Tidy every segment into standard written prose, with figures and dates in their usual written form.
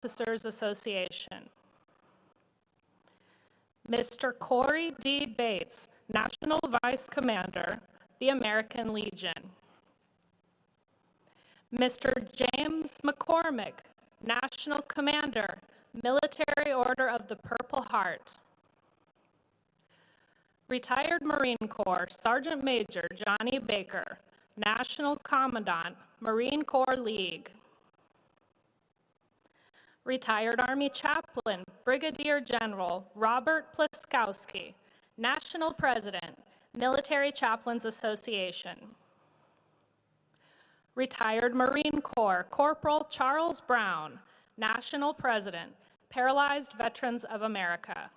Officers Association. Mr. Corey D. Bates, National Vice Commander, the American Legion. Mr. James McCormick, National Commander, Military Order of the Purple Heart. Retired Marine Corps Sergeant Major Johnny Baker, National Commandant, Marine Corps League. Retired Army Chaplain Brigadier General Robert Pliskowski, National President, Military Chaplains Association. Retired Marine Corps Corporal Charles Brown, National President, Paralyzed Veterans of America.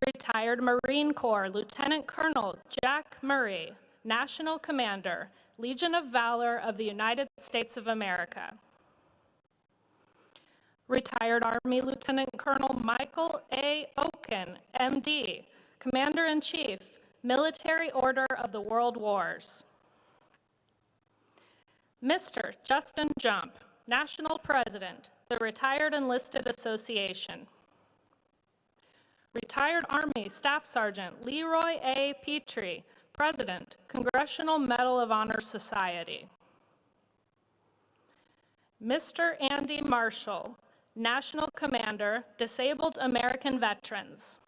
Retired Marine Corps Lieutenant Colonel Jack Murray, National Commander, Legion of Valor of the United States of America. Retired Army Lieutenant Colonel Michael A. Oken, MD, Commander-in-Chief, Military Order of the World Wars. Mr. Justin Jump, National President, the Retired Enlisted Association. Retired Army Staff Sergeant Leroy A. Petrie, President, Congressional Medal of Honor Society. Mr. Andy Marshall, National Commander, Disabled American Veterans.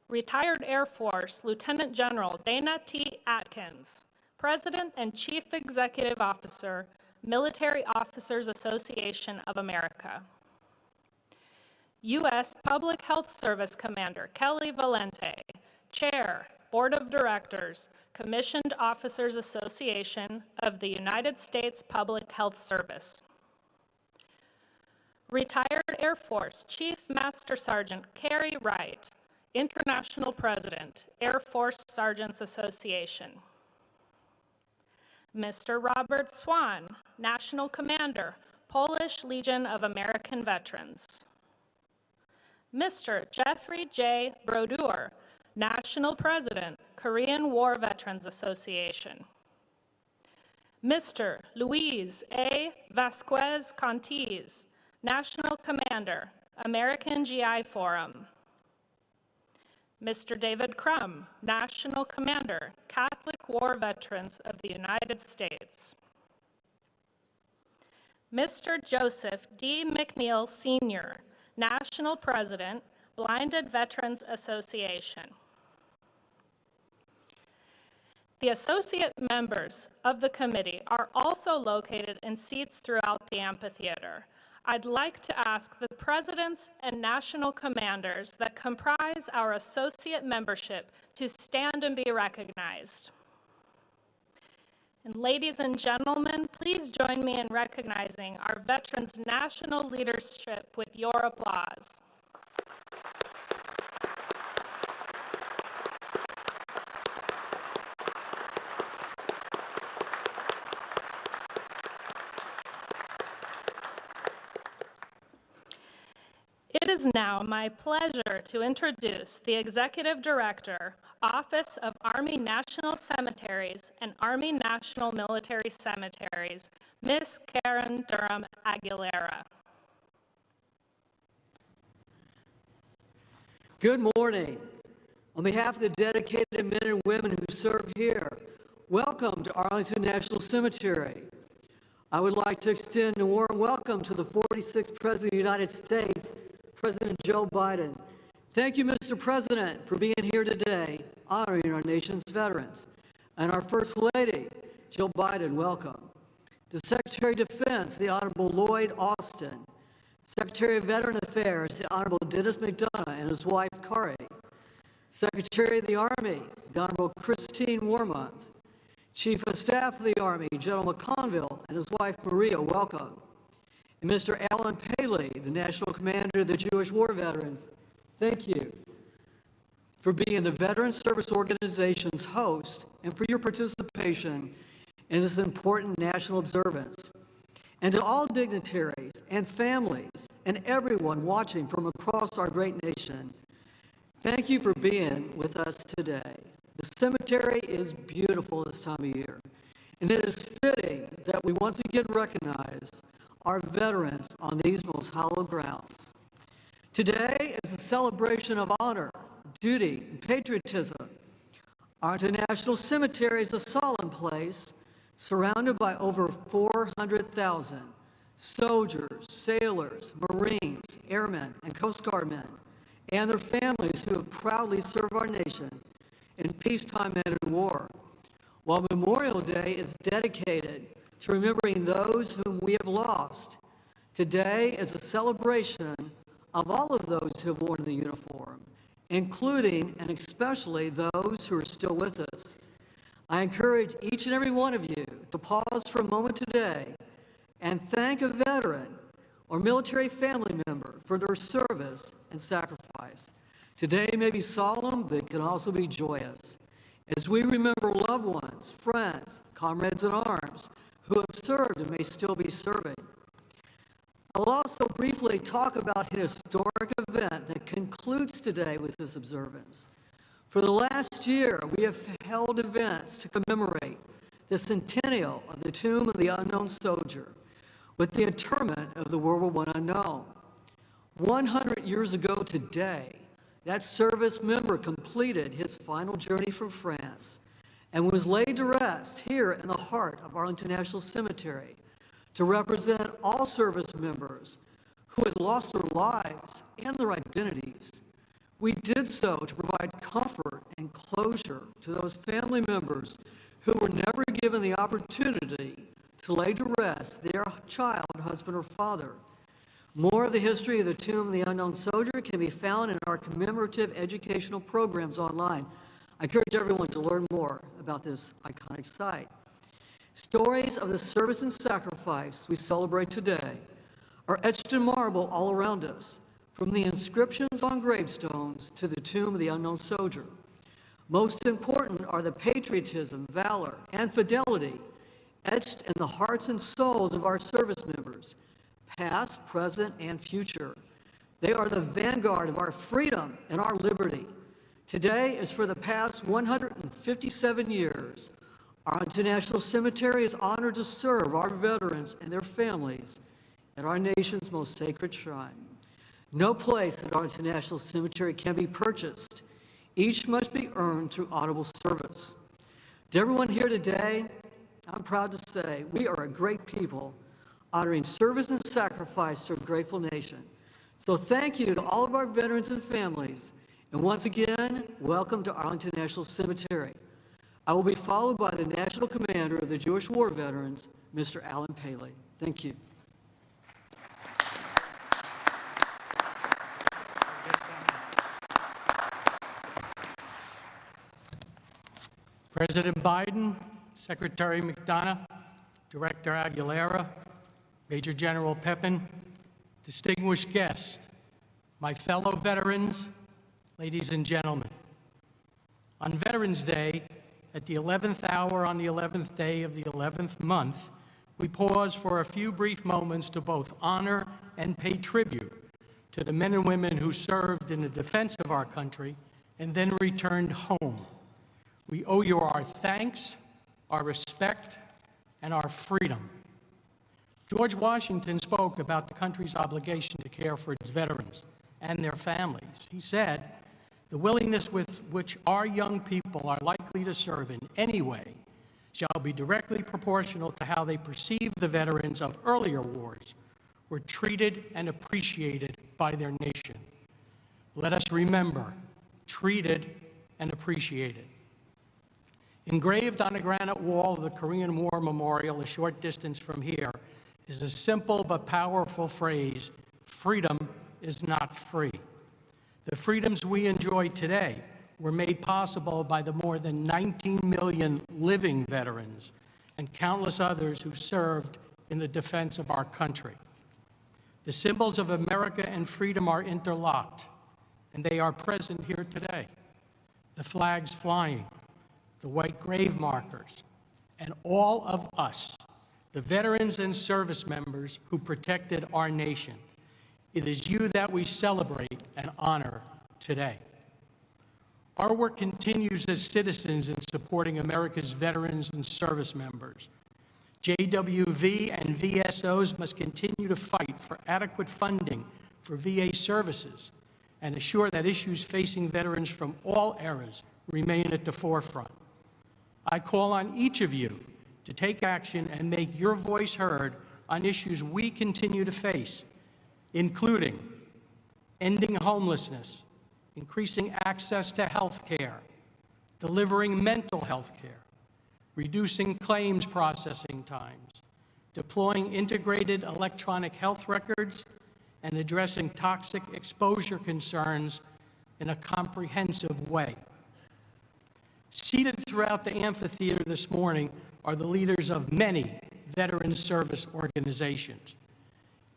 Retired Air Force Lieutenant General Dana T. Atkins, President and Chief Executive Officer, Military Officers Association of America. U.S. Public Health Service Commander Kelly Valente, Chair, Board of Directors, Commissioned Officers Association of the United States Public Health Service. Retired Air Force Chief Master Sergeant Carrie Wright, International President, Air Force Sergeants Association. Mr. Robert Swan, National Commander, Polish Legion of American Veterans. Mr. Jeffrey J. Brodeur, National President, Korean War Veterans Association. Mr. Luis A. Vasquez Contiz, National Commander, American GI Forum. Mr. David Crum, National Commander, Catholic War Veterans of the United States. Mr. Joseph D. McNeil, Sr., National President, Blinded Veterans Association. The associate members of the committee are also located in seats throughout the amphitheater. I'd like to ask the presidents and national commanders that comprise our associate membership to stand and be recognized. And ladies and gentlemen, please join me in recognizing our veterans' national leadership with your applause. It is now my pleasure to introduce the Executive Director, Office of Army National Cemeteries and Army National Military Cemeteries, Ms. Karen Durham Aguilera. Good morning. On behalf of the dedicated men and women who serve here, welcome to Arlington National Cemetery. I would like to extend a warm welcome to the 46th President of the United States, President Joe Biden. Thank you, Mr. President, for being here today, honoring our nation's veterans. And our First Lady, Jill Biden, welcome. The Secretary of Defense, the Honorable Lloyd Austin. Secretary of Veteran Affairs, the Honorable Dennis McDonough and his wife, Kari. Secretary of the Army, the Honorable Christine Warmonth. Chief of Staff of the Army, General McConville and his wife, Maria, welcome. And Mr. Alan Paley, the National Commander of the Jewish War Veterans, thank you for being the Veteran Service Organization's host and for your participation in this important national observance. And to all dignitaries and families and everyone watching from across our great nation, thank you for being with us today. The cemetery is beautiful this time of year, And it is fitting that we once again recognize our veterans on these most hallowed grounds. Today is a celebration of honor, duty, and patriotism. Arlington National Cemetery is a solemn place surrounded by over 400,000 soldiers, sailors, Marines, airmen, and Coast Guard men, and their families who have proudly served our nation in peacetime and in war. While Memorial Day is dedicated to remembering those whom we have lost, today is a celebration of all of those who have worn the uniform, including and especially those who are still with us. I encourage each and every one of you to pause for a moment today and thank a veteran or military family member for their service and sacrifice. Today may be solemn, but it can also be joyous, as we remember loved ones, friends, comrades in arms who have served and may still be serving. I'll also briefly talk about an historic event that concludes today with this observance. For the last year, we have held events to commemorate the centennial of the Tomb of the Unknown Soldier with the interment of the World War I unknown. 100 years ago today, that service member completed his final journey from France and was laid to rest here in the heart of Arlington National Cemetery to represent all service members who had lost their lives and their identities. We did so to provide comfort and closure to those family members who were never given the opportunity to lay to rest their child, husband, or father. More of the history of the Tomb of the Unknown Soldier can be found in our commemorative educational programs online. I encourage everyone to learn more about this iconic site. Stories of the service and sacrifice we celebrate today are etched in marble all around us, from the inscriptions on gravestones to the Tomb of the Unknown Soldier. Most important are the patriotism, valor, and fidelity etched in the hearts and souls of our service members, past, present, and future. They are the vanguard of our freedom and our liberty. Today, as for the past 157 years, Arlington National Cemetery is honored to serve our veterans and their families at our nation's most sacred shrine. No place at Arlington National Cemetery can be purchased. Each must be earned through honorable service. To everyone here today, I'm proud to say we are a great people honoring service and sacrifice to a grateful nation. So thank you to all of our veterans and families. And once again, welcome to Arlington National Cemetery. I will be followed by the National Commander of the Jewish War Veterans, Mr. Alan Paley. Thank you. President Biden, Secretary McDonough, Director Aguilera, Major General Pepin, distinguished guests, my fellow veterans, ladies and gentlemen. On Veterans Day, at the 11th hour on the 11th day of the 11th month, we pause for a few brief moments to both honor and pay tribute to the men and women who served in the defense of our country and then returned home. We owe you our thanks, our respect, and our freedom. George Washington spoke about the country's obligation to care for its veterans and their families. He said, "The willingness with which our young people are likely to serve in any way shall be directly proportional to how they perceive the veterans of earlier wars were treated and appreciated by their nation." Let us remember, treated and appreciated. Engraved on a granite wall of the Korean War Memorial a short distance from here is a simple but powerful phrase: freedom is not free. The freedoms we enjoy today were made possible by the more than 19 million living veterans and countless others who served in the defense of our country. The symbols of America and freedom are interlocked, and they are present here today. The flags flying, the white grave markers, and all of us, the veterans and service members who protected our nation. It is you that we celebrate and honor today. Our work continues as citizens in supporting America's veterans and service members. JWV and VSOs must continue to fight for adequate funding for VA services and assure that issues facing veterans from all eras remain at the forefront. I call on each of you to take action and make your voice heard on issues we continue to face, including ending homelessness, increasing access to health care, delivering mental health care, reducing claims processing times, deploying integrated electronic health records, and addressing toxic exposure concerns in a comprehensive way. Seated throughout the amphitheater this morning are the leaders of many veteran service organizations.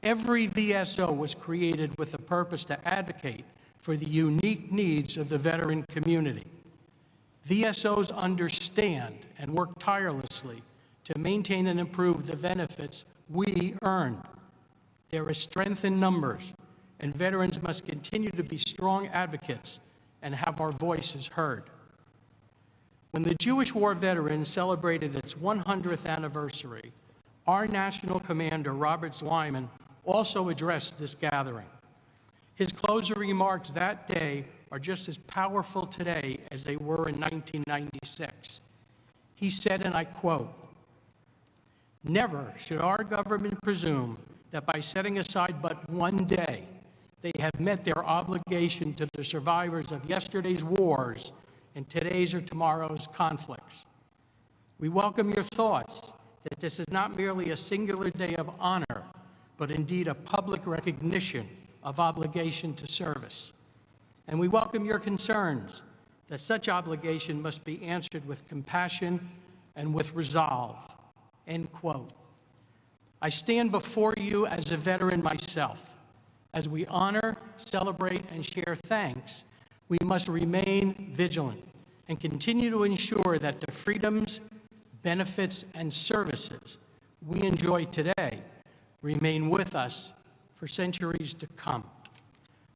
Every VSO was created with the purpose to advocate for the unique needs of the veteran community. VSOs understand and work tirelessly to maintain and improve the benefits we earned. There is strength in numbers, and veterans must continue to be strong advocates and have our voices heard. When the Jewish War Veterans celebrated its 100th anniversary, our national commander, Robert Zweiman, also addressed this gathering. His closing remarks that day are just as powerful today as they were in 1996. He said, and I quote, "Never should our government presume that by setting aside but one day, they have met their obligation to the survivors of yesterday's wars and today's or tomorrow's conflicts. We welcome your thoughts that this is not merely a singular day of honor, but indeed a public recognition of obligation to service. And we welcome your concerns that such obligation must be answered with compassion and with resolve." End quote. I stand before you as a veteran myself. As we honor, celebrate, and share thanks, we must remain vigilant and continue to ensure that the freedoms, benefits, and services we enjoy today remain with us for centuries to come.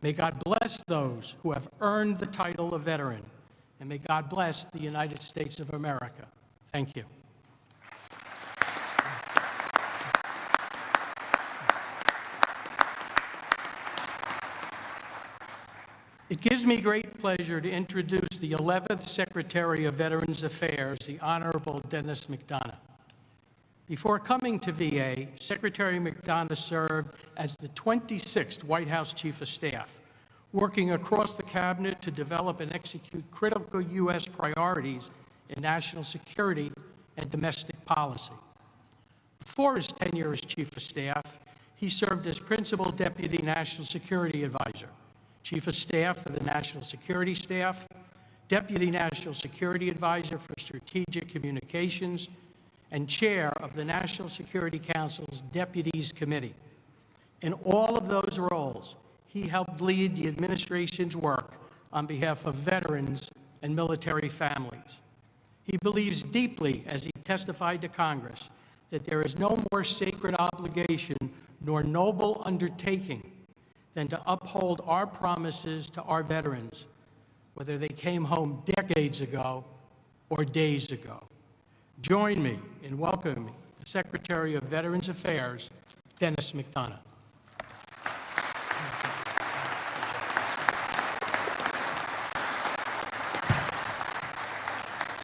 May God bless those who have earned the title of veteran, and may God bless the United States of America. Thank you. It gives me great pleasure to introduce the 11th Secretary of Veterans Affairs, the Honorable Dennis McDonough. Before coming to VA, Secretary McDonough served as the 26th White House Chief of Staff, working across the cabinet to develop and execute critical U.S. priorities in national security and domestic policy. Before his tenure as Chief of Staff, he served as Principal Deputy National Security Advisor, Chief of Staff for the National Security Staff, Deputy National Security Advisor for Strategic Communications, and Chair of the National Security Council's Deputies Committee. In all of those roles, he helped lead the administration's work on behalf of veterans and military families. He believes deeply, as he testified to Congress, that there is no more sacred obligation nor noble undertaking than to uphold our promises to our veterans, whether they came home decades ago or days ago. Join me in welcoming the Secretary of Veterans Affairs, Dennis McDonough.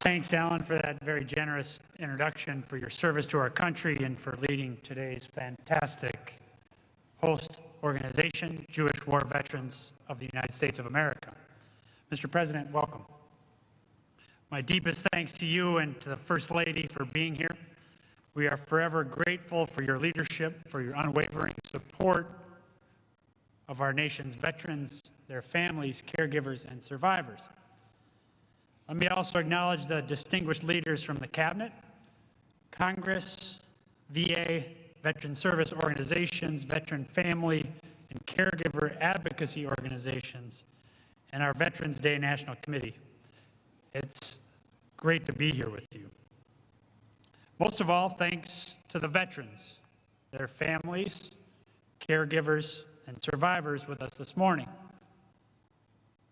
Thanks, Alan, for that very generous introduction, for your service to our country, and for leading today's fantastic host organization, Jewish War Veterans of the United States of America. Mr. President, welcome. My deepest thanks to you and to the First Lady for being here. We are forever grateful for your leadership, for your unwavering support of our nation's veterans, their families, caregivers, and survivors. Let me also acknowledge the distinguished leaders from the Cabinet, Congress, VA, veteran service organizations, veteran family and caregiver advocacy organizations, and our Veterans Day National Committee. It's great to be here with you. Most of all, thanks to the veterans, their families, caregivers, and survivors with us this morning.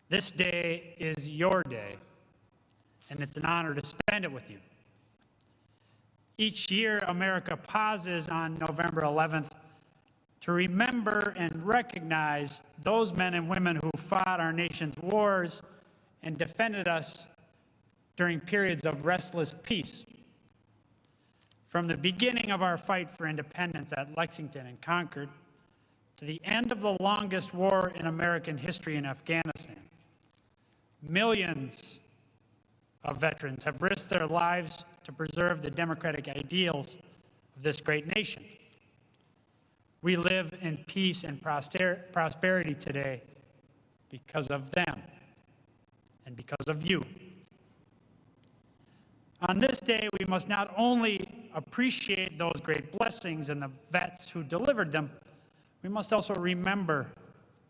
This day is your day, and it's an honor to spend it with you. Each year, America pauses on November 11th to remember and recognize those men and women who fought our nation's wars and defended us during periods of restless peace. From the beginning of our fight for independence at Lexington and Concord to the end of the longest war in American history in Afghanistan, millions of veterans have risked their lives to preserve the democratic ideals of this great nation. We live in peace and prosperity today because of them and because of you. On this day, we must not only appreciate those great blessings and the vets who delivered them, we must also remember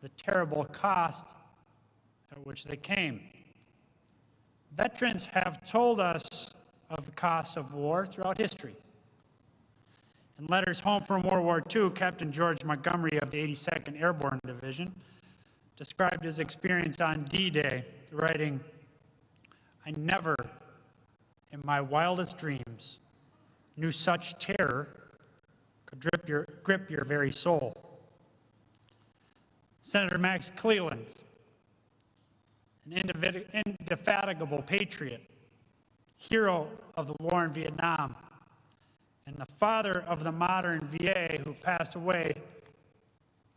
the terrible cost at which they came. Veterans have told us of the costs of war throughout history. In letters home from World War II, Captain George Montgomery of the 82nd Airborne Division described his experience on D-Day, writing, "I never, in my wildest dreams, knew such terror could grip your very soul." Senator Max Cleland, an indefatigable patriot, hero of the war in Vietnam, and the father of the modern VA who passed away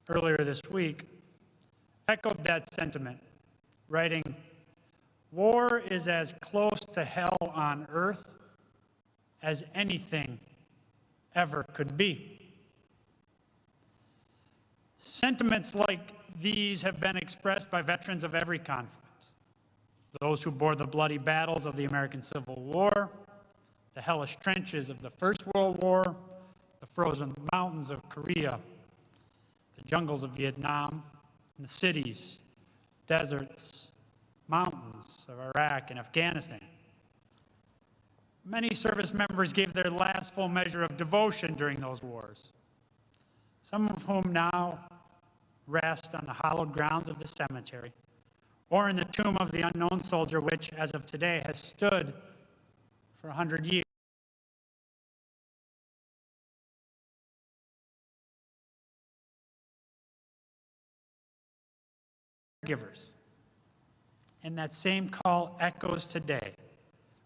earlier this week, echoed that sentiment, writing, "War is as close to hell on earth as anything ever could be." Sentiments like these have been expressed by veterans of every conflict. Those who bore the bloody battles of the American Civil War, the hellish trenches of the First World War, the frozen mountains of Korea, the jungles of Vietnam, and the cities, deserts, mountains of Iraq and Afghanistan. Many service members gave their last full measure of devotion during those wars, some of whom now rest on the hallowed grounds of the cemetery, or in the tomb of the unknown soldier, which, as of today, has stood for 100 years. Givers. And that same call echoes today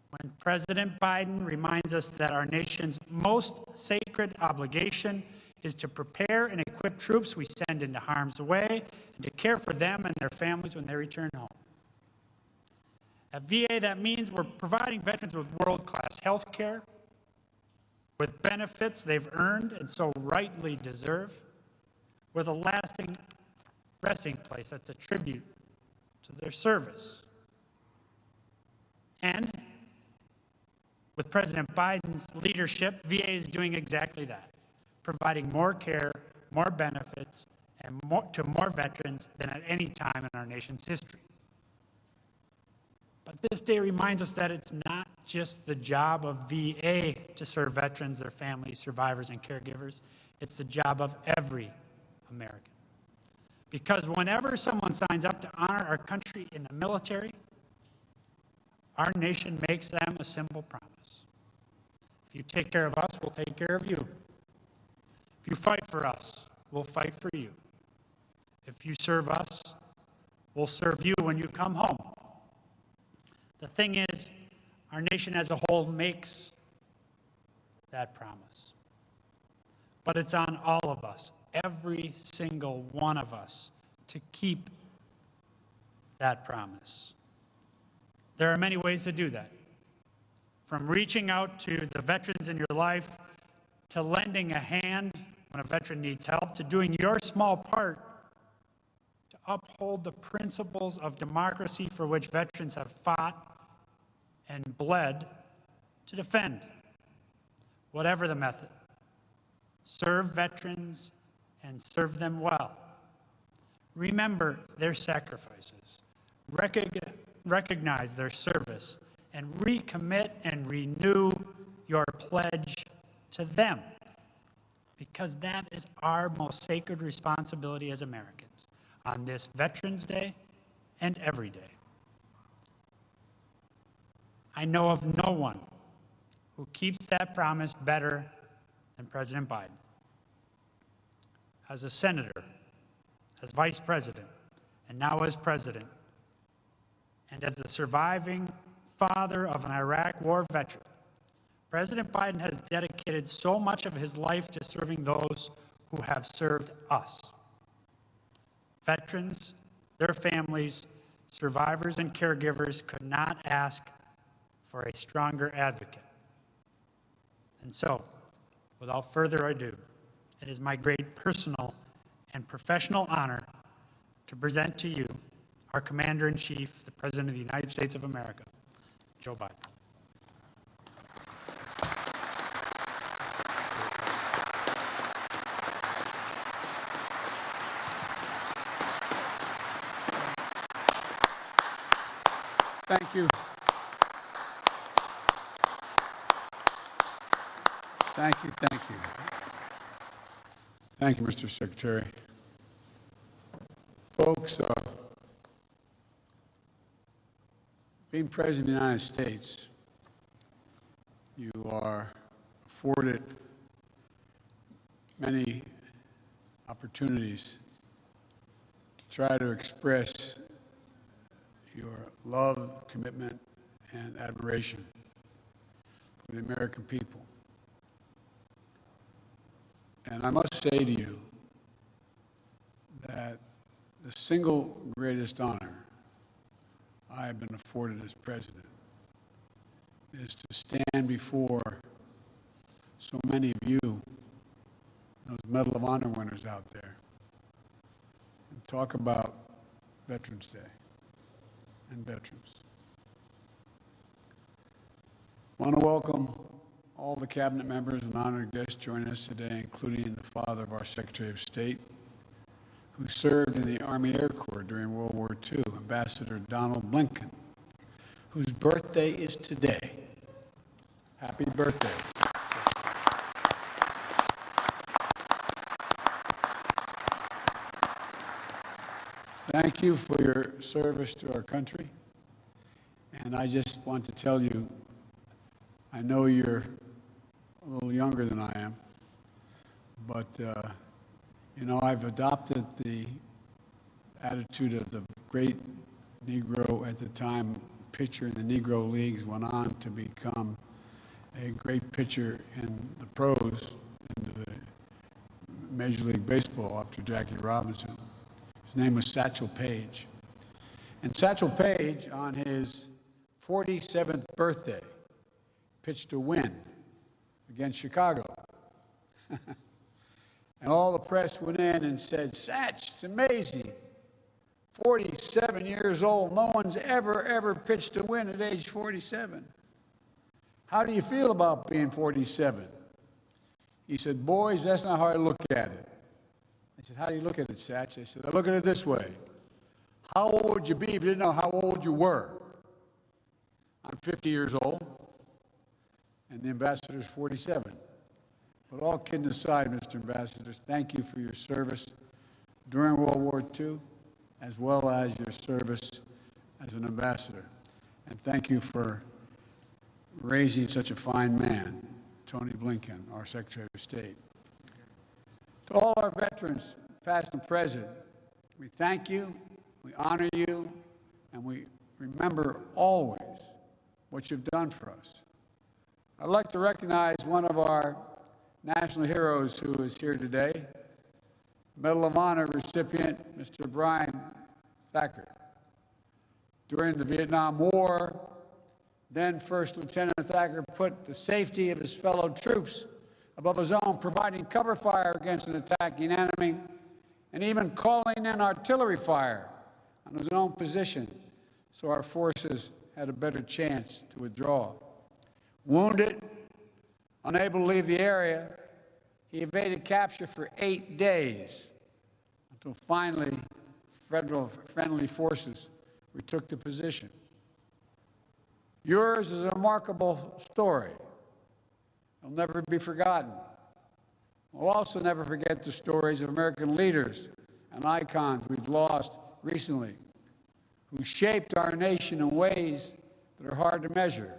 when President Biden reminds us that our nation's most sacred obligation is to prepare and equip troops we send into harm's way and to care for them and their families when they return home. At VA, that means we're providing veterans with world-class health care, with benefits they've earned and so rightly deserve, with a lasting resting place that's a tribute to their service. And with President Biden's leadership, VA is doing exactly that, providing more care, more benefits, and to more veterans than at any time in our nation's history. But this day reminds us that it's not just the job of VA to serve veterans, their families, survivors, and caregivers. It's the job of every American. Because whenever someone signs up to honor our country in the military, our nation makes them a simple promise. If you take care of us, we'll take care of you. If you fight for us, we'll fight for you. If you serve us, we'll serve you when you come home. The thing is, our nation as a whole makes that promise. But it's on all of us, every single one of us, to keep that promise. There are many ways to do that. From reaching out to the veterans in your life, to lending a hand when a veteran needs help, to doing your small part to uphold the principles of democracy for which veterans have fought and bled to defend. Whatever the method, serve veterans and serve them well. Remember their sacrifices, recognize their service, and recommit and renew your pledge to them, because that is our most sacred responsibility as Americans on this Veterans Day and every day. I know of no one who keeps that promise better than President Biden. As a senator, as vice president, and now as president, and as the surviving father of an Iraq war veteran, President Biden has dedicated so much of his life to serving those who have served us. Veterans, their families, survivors, and caregivers could not ask for a stronger advocate. And so, without further ado, it is my great personal and professional honor to present to you our Commander-in-Chief, the President of the United States of America, Joe Biden. Thank you. Thank you, thank you. Thank you, Mr. Secretary. Folks, being President of the United States, you are afforded many opportunities to try to express your love, commitment, and admiration for the American people. And I must say to you that the single greatest honor I have been afforded as president is to stand before so many of you, those Medal of Honor winners out there, and talk about Veterans Day and veterans. I want to welcome all the cabinet members and honored guests joining us today, including the father of our Secretary of State, who served in the Army Air Corps during World War II, Ambassador Donald Blinken, whose birthday is today. Happy birthday. Thank you for your service to our country. And I just want to tell you, I know you're a little younger than I am, but you know, I've adopted the attitude of the great Negro at the time, pitcher in the Negro Leagues, went on to become a great pitcher in the pros, into the Major League Baseball after Jackie Robinson. His name was Satchel Paige. And Satchel Paige, on his 47th birthday, pitched a win against Chicago. And all the press went in and said, Satch, it's amazing. 47 years old, no one's ever pitched a win at age 47. How do you feel about being 47? He said, boys, that's not how I look at it. I said, how do you look at it, Satch? I said, I look at it this way. How old would you be if you didn't know how old you were? I'm 50 years old, and the ambassador's 47. But all kidding aside, Mr. Ambassador, thank you for your service during World War II, as well as your service as an ambassador. And thank you for raising such a fine man, Tony Blinken, our Secretary of State. To all our veterans, past and present, we thank you, we honor you, and we remember always what you've done for us. I'd like to recognize one of our national heroes who is here today, Medal of Honor recipient, Mr. Brian Thacker. During the Vietnam War, then First Lieutenant Thacker put the safety of his fellow troops above his own, providing cover fire against an attacking enemy, and even calling in artillery fire on his own position so our forces had a better chance to withdraw. Wounded, unable to leave the area, he evaded capture for 8 days until finally federal friendly forces retook the position. Yours is a remarkable story. It'll never be forgotten. We'll also never forget the stories of American leaders and icons we've lost recently who shaped our nation in ways that are hard to measure.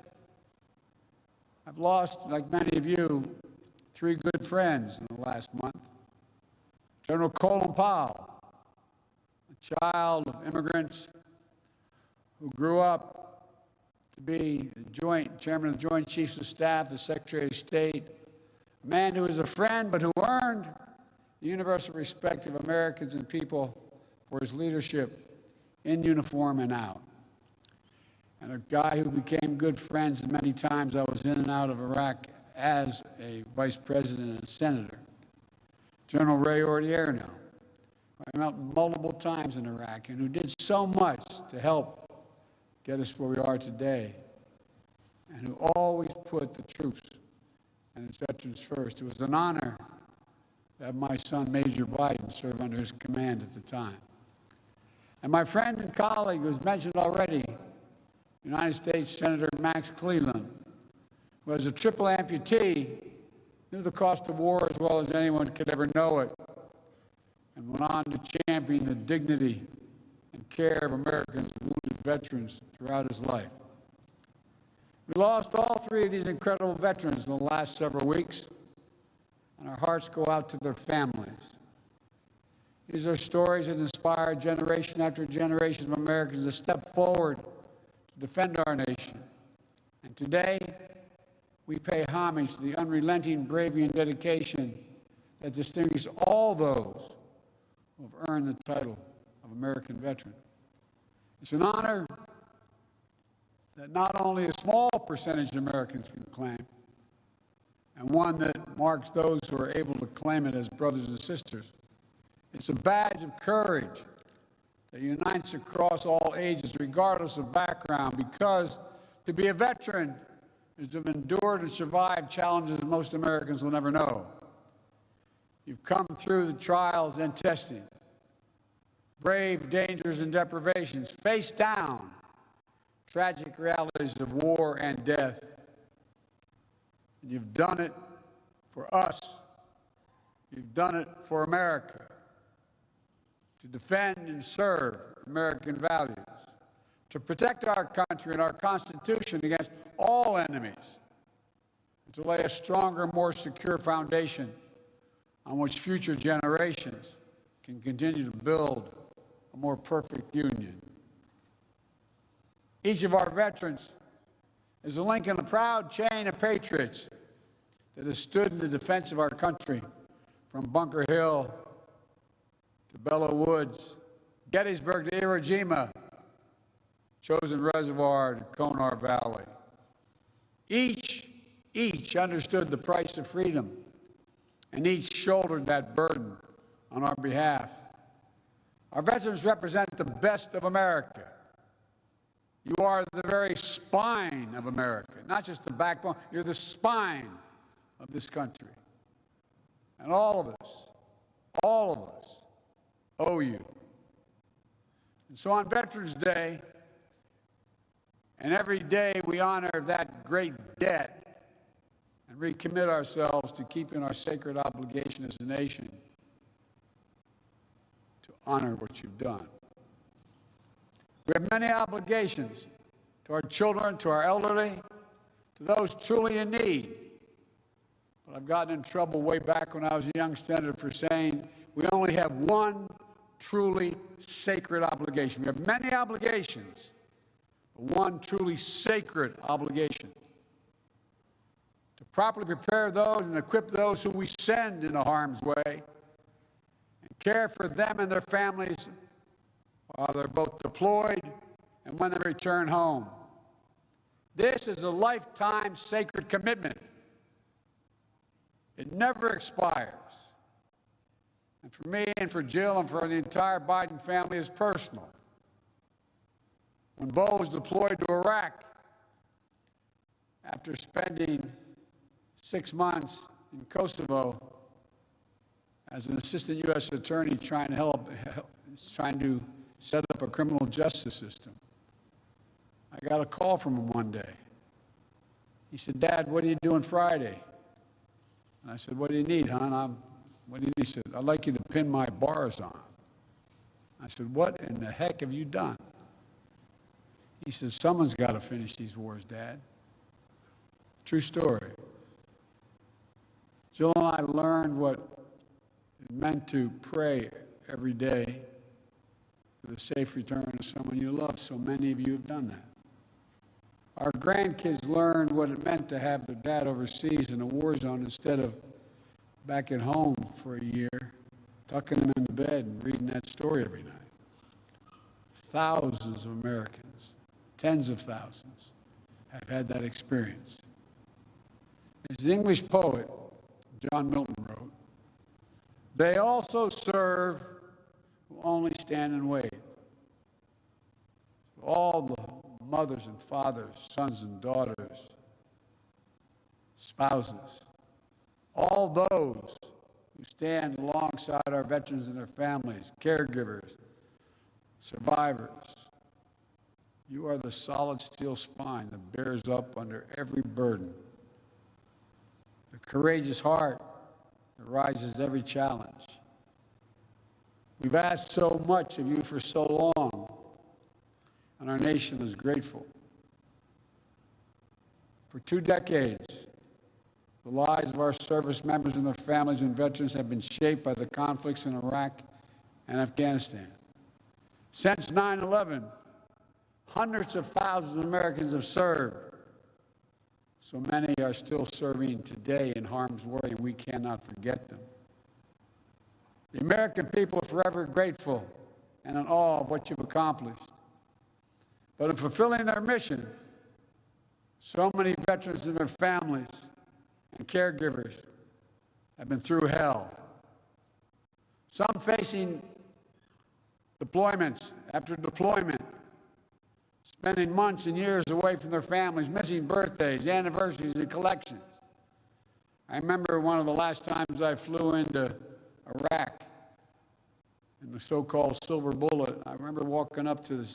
I've lost, like many of you, 3 good friends in the last month. General Colin Powell, a child of immigrants who grew up to be the chairman of the Joint Chiefs of Staff, the Secretary of State, a man who was a friend but who earned the universal respect of Americans and people for his leadership in uniform and out. And a guy who became good friends many times. I was in and out of Iraq as a vice president and a senator. General Ray Odierno, I met multiple times in Iraq and who did so much to help get us where we are today, and who always put the troops and its veterans first. It was an honor to have my son, Major Biden, serve under his command at the time. And my friend and colleague, who was mentioned already, United States Senator Max Cleland, who was a triple amputee, knew the cost of war as well as anyone could ever know it, and went on to champion the dignity and care of Americans and wounded veterans throughout his life. We lost all 3 of these incredible veterans in the last several weeks, and our hearts go out to their families. These are stories that inspire generation after generation of Americans to step forward to defend our nation. And today, we pay homage to the unrelenting bravery and dedication that distinguish all those who have earned the title of American veteran. It's an honor that not only a small percentage of Americans can claim, and one that marks those who are able to claim it as brothers and sisters. It's a badge of courage that unites across all ages, regardless of background, because to be a veteran is to have endured and survived challenges most Americans will never know. You've come through the trials and testing, brave dangers and deprivations, faced down tragic realities of war and death. And you've done it for us. You've done it for America, to defend and serve American values, to protect our country and our Constitution against all enemies, and to lay a stronger, more secure foundation on which future generations can continue to build a more perfect union. Each of our veterans is a link in a proud chain of patriots that has stood in the defense of our country, from Bunker Hill to Belleau Woods, Gettysburg to Iwo Jima, Chosin Reservoir to Konar Valley. Each understood the price of freedom, and each shouldered that burden on our behalf. Our veterans represent the best of America. You are the very spine of America, not just the backbone. You're the spine of this country. And all of us owe you. And so on Veterans Day, and every day we honor that great debt and recommit ourselves to keeping our sacred obligation as a nation to honor what you've done. We have many obligations to our children, to our elderly, to those truly in need. But I've gotten in trouble way back when I was a young senator for saying we only have one truly sacred obligation. We have many obligations, but one truly sacred obligation: to properly prepare those and equip those who we send into harm's way, and care for them and their families while they're both deployed and when they return home. This is a lifetime sacred commitment. It never expires. And for me and for Jill and for the entire Biden family, it's personal. When Bo was deployed to Iraq, after spending 6 months in Kosovo as an assistant U.S. attorney trying to set up a criminal justice system, I got a call from him one day. He said, "Dad, what are you doing Friday?" And I said, "What do you need, hon?" What do you need? He said, "I'd like you to pin my bars on." I said, "What in the heck have you done?" He said, someone's got to finish these wars, Dad. True story. Jill and I learned what it meant to pray every day for the safe return of someone you love. So many of you have done that. Our grandkids learned what it meant to have their dad overseas in a war zone instead of back at home for a year, tucking them into bed and reading that story every night. Thousands of Americans, tens of thousands, have had that experience. As the English poet John Milton wrote, they also serve who only stand and wait. All the mothers and fathers, sons and daughters, spouses, all those who stand alongside our veterans and their families, caregivers, survivors, you are the solid steel spine that bears up under every burden, the courageous heart that rises every challenge. We've asked so much of you for so long, and our nation is grateful. For 2 decades, the lives of our service members and their families and veterans have been shaped by the conflicts in Iraq and Afghanistan. Since 9/11, hundreds of thousands of Americans have served. So many are still serving today in harm's way, and we cannot forget them. The American people are forever grateful and in awe of what you've accomplished. But in fulfilling their mission, so many veterans and their families and caregivers have been through hell. Some facing deployments after deployment, spending months and years away from their families, missing birthdays, anniversaries, and collections. I remember one of the last times I flew into Iraq in the so-called Silver Bullet. I remember walking up to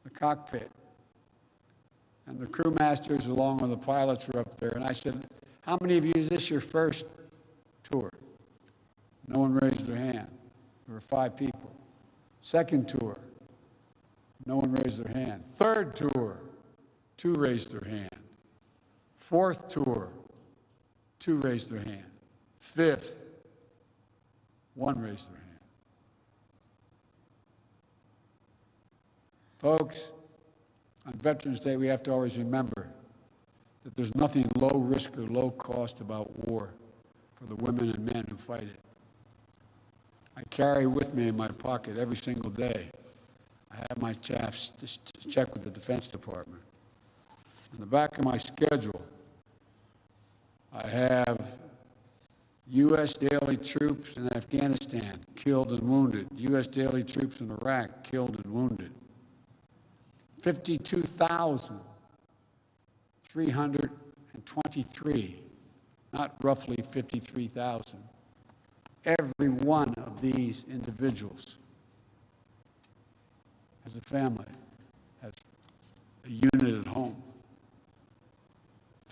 the cockpit, and the crew masters along with the pilots were up there, and I said, how many of you, is this your first tour? No one raised their hand. There were 5 people. Second tour, no one raised their hand. Third tour, 2 raised their hand. Fourth tour, 2 raised their hand. Fifth, 1 raised their hand. Folks, on Veterans Day, we have to always remember that there's nothing low risk or low cost about war for the women and men who fight it. I carry with me in my pocket every single day. I have my chaff to check with the Defense Department. On the back of my schedule, I have U.S. daily troops in Afghanistan killed and wounded, U.S. daily troops in Iraq killed and wounded. 52,323, not roughly 53,000. Every one of these individuals has a family, has a unit at home.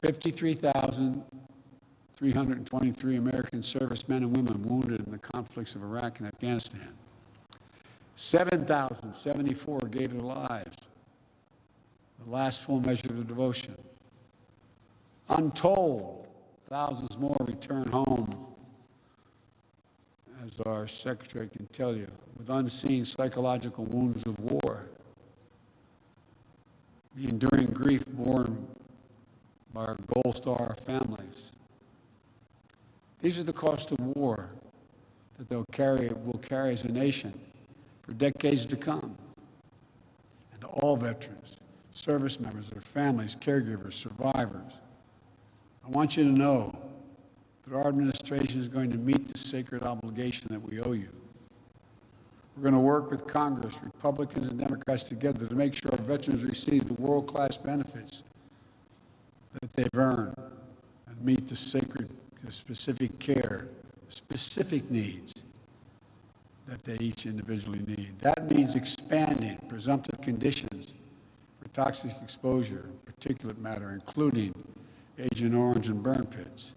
53,323 American servicemen and women wounded in the conflicts of Iraq and Afghanistan. 7,074 gave their lives, the last full measure of their devotion. Untold, thousands more return home, as our secretary can tell you, with unseen psychological wounds of war, the enduring grief borne by our Gold Star families. These are the cost of war that we'll carry as a nation for decades to come. And to all veterans, service members, their families, caregivers, survivors, I want you to know that our administration is going to meet the sacred obligation that we owe you. We're going to work with Congress, Republicans and Democrats together to make sure our veterans receive the world-class benefits that they've earned and meet the specific care, specific needs that they each individually need. That means expanding presumptive conditions for toxic exposure, particulate matter, including Agent Orange and burn pits.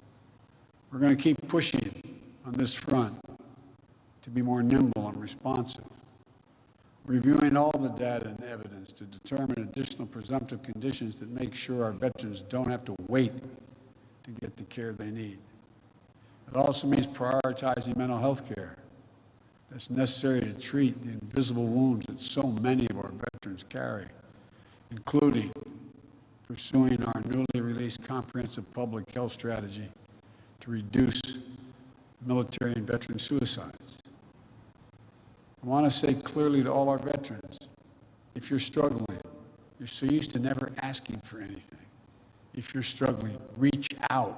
We're going to keep pushing on this front to be more nimble and responsive. reviewing all the data and evidence to determine additional presumptive conditions that make sure our veterans don't have to wait to get the care they need. It also means prioritizing mental health care that's necessary to treat the invisible wounds that so many of our veterans carry, including pursuing our newly released comprehensive public health strategy to reduce military and veteran suicides. I want to say clearly to all our veterans, if you're struggling, you're so used to never asking for anything. If you're struggling, reach out.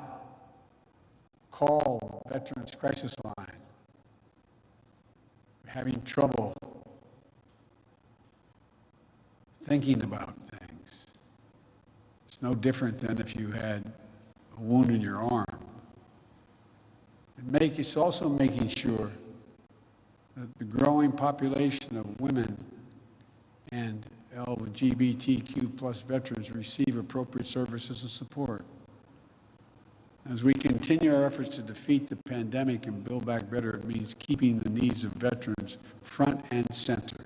Call the Veterans Crisis Line. You're having trouble thinking about things. It's no different than if you had a wound in your arm. It's also making sure that the growing population of women and LGBTQ plus veterans receive appropriate services and support. As we continue our efforts to defeat the pandemic and build back better, it means keeping the needs of veterans front and center.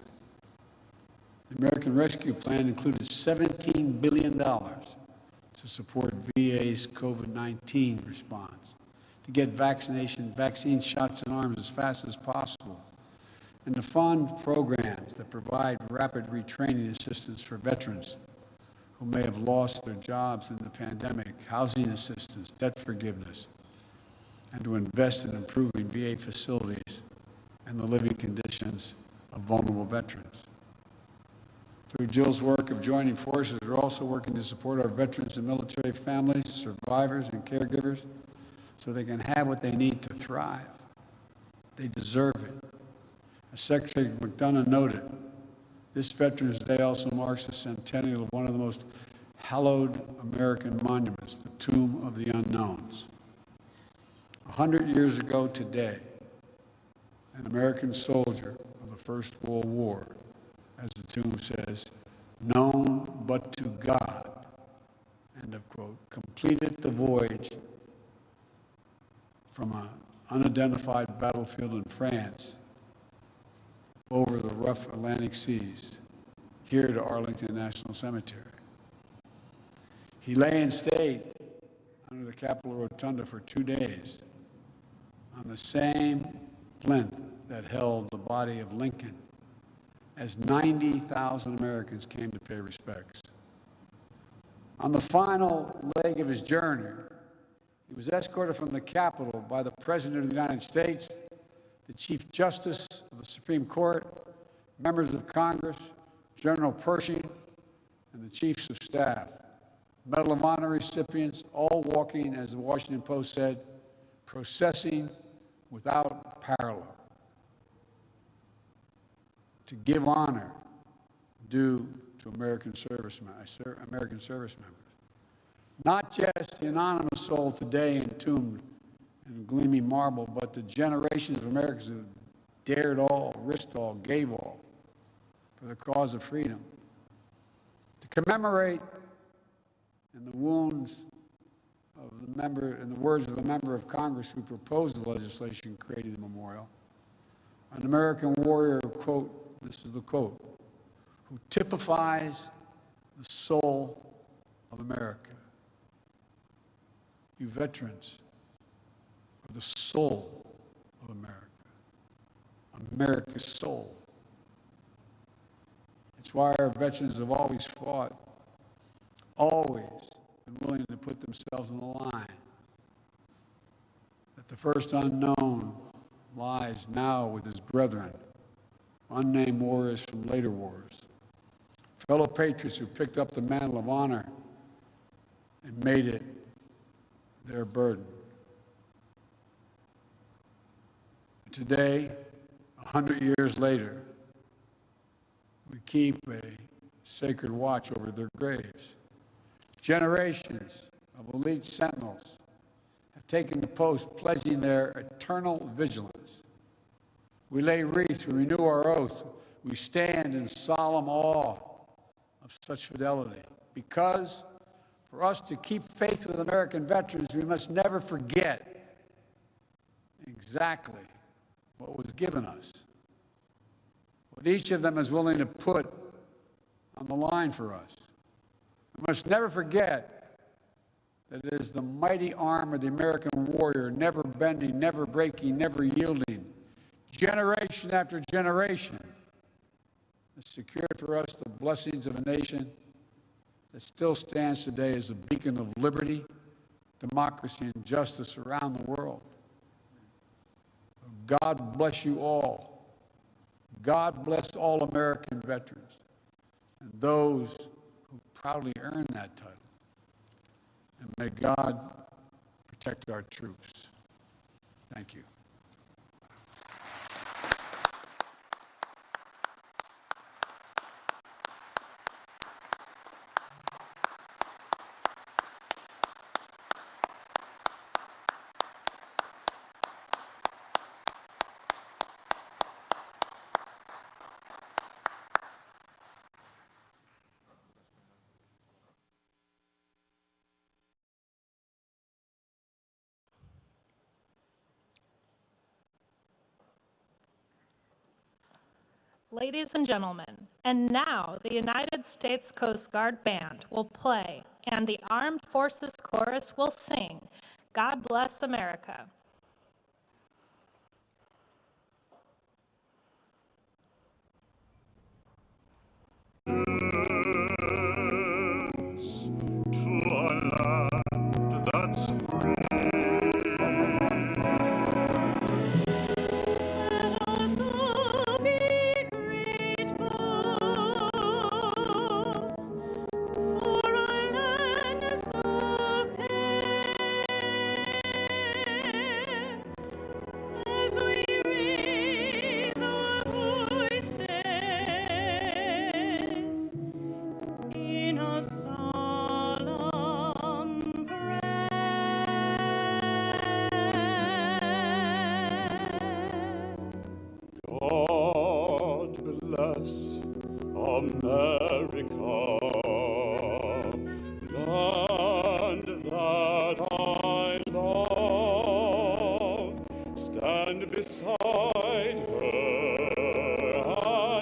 The American Rescue Plan included $17 billion to support VA's COVID-19 response, to get vaccine shots in arms as fast as possible, and to fund programs that provide rapid retraining assistance for veterans who may have lost their jobs in the pandemic, housing assistance, debt forgiveness, and to invest in improving VA facilities and the living conditions of vulnerable veterans. Through Jill's work of joining forces, we're also working to support our veterans and military families, survivors, and caregivers so they can have what they need to thrive. They deserve it. As Secretary McDonough noted, this Veterans Day also marks the centennial of one of the most hallowed American monuments, the Tomb of the Unknowns. 100 years ago today, an American soldier of the First World War, as the tomb says, known but to God, end of quote, completed the voyage from an unidentified battlefield in France over the rough Atlantic seas, here to Arlington National Cemetery. He lay and stayed under the Capitol Rotunda for 2 days on the same plinth that held the body of Lincoln, as 90,000 Americans came to pay respects. On the final leg of his journey, he was escorted from the Capitol by the President of the United States, the Chief Justice of the Supreme Court, members of Congress, General Pershing, and the Chiefs of Staff. Medal of Honor recipients, all walking, as the Washington Post said, processing without parallel, to give honor due to American service members. Not just the anonymous soul today entombed in gleaming marble, but the generations of Americans who dared all, risked all, gave all for the cause of freedom. To commemorate in the wounds of the member, in the words of the member of Congress who proposed the legislation creating the memorial, an American warrior, quote, this is the quote, who typifies the soul of America. You veterans are the soul of America, America's soul. It's why our veterans have always fought, always been willing to put themselves on the line. That the first unknown lies now with his brethren, unnamed warriors from later wars, fellow patriots who picked up the mantle of honor and made it their burden. Today, 100 years later, we keep a sacred watch over their graves. Generations of elite sentinels have taken the post, pledging their eternal vigilance. We lay wreaths, we renew our oath, we stand in solemn awe of such fidelity. Because for us to keep faith with American veterans, we must never forget exactly what was given us what each of them is willing to put on the line for us. We must never forget that it is the mighty arm of the American warrior, never bending, never breaking, never yielding, generation after generation, that secured for us the blessings of a nation that still stands today as a beacon of liberty, democracy, and justice around the world. God bless you all. God bless all American veterans and those who proudly earn that title. And may God protect our troops. Thank you. Ladies and gentlemen, and now the United States Coast Guard Band will play and the Armed Forces Chorus will sing, God Bless America. To a land that's free. Let us all be grateful for a land so fair, as we raise our voices in a solemn prayer. God bless America, land that I love. Stand beside her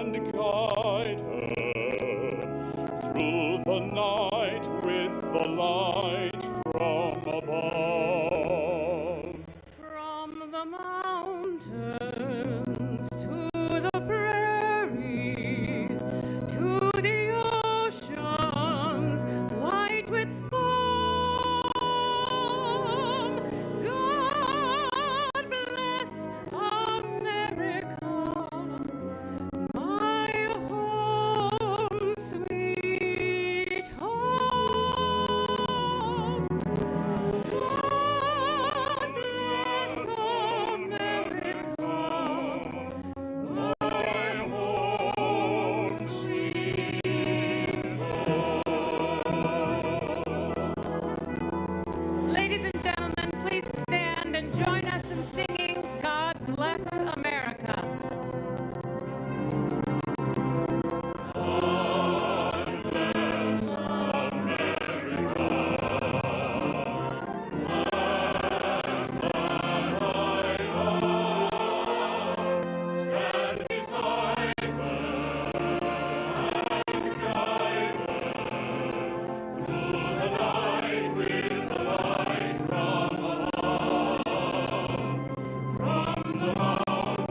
and guide her through the night with the light from above. From the mountains to the prairies, to the oceans white with foam, God bless America, my home, sweet home. God bless America, my home, sweet home. Ladies and gentlemen, please stand and join us in singing God Bless America. Stand beside her and guide her through the night with the light from above. From the mountains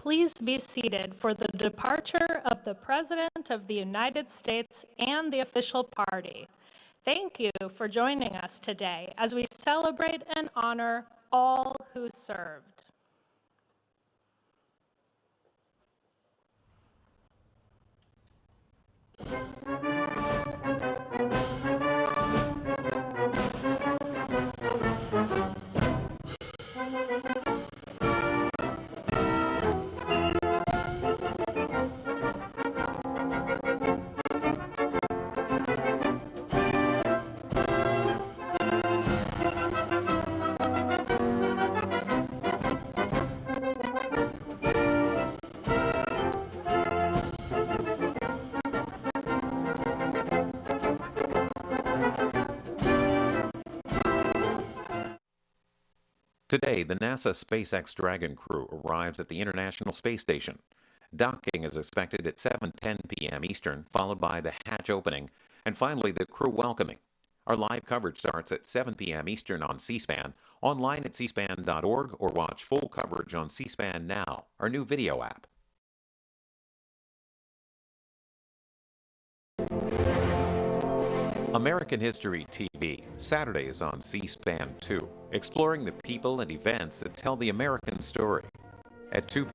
please be seated for the departure of the President of the United States and the official party. Thank you for joining us today as we celebrate and honor all who served. Today, the NASA SpaceX Dragon crew arrives at the International Space Station. Docking is expected at 7:10 p.m. Eastern, followed by the hatch opening, and finally the crew welcoming. Our live coverage starts at 7 p.m. Eastern on C-SPAN, online at cspan.org, or watch full coverage on C-SPAN Now, our new video app. American History TV, Saturdays on C-SPAN 2, exploring the people and events that tell the American story. At 2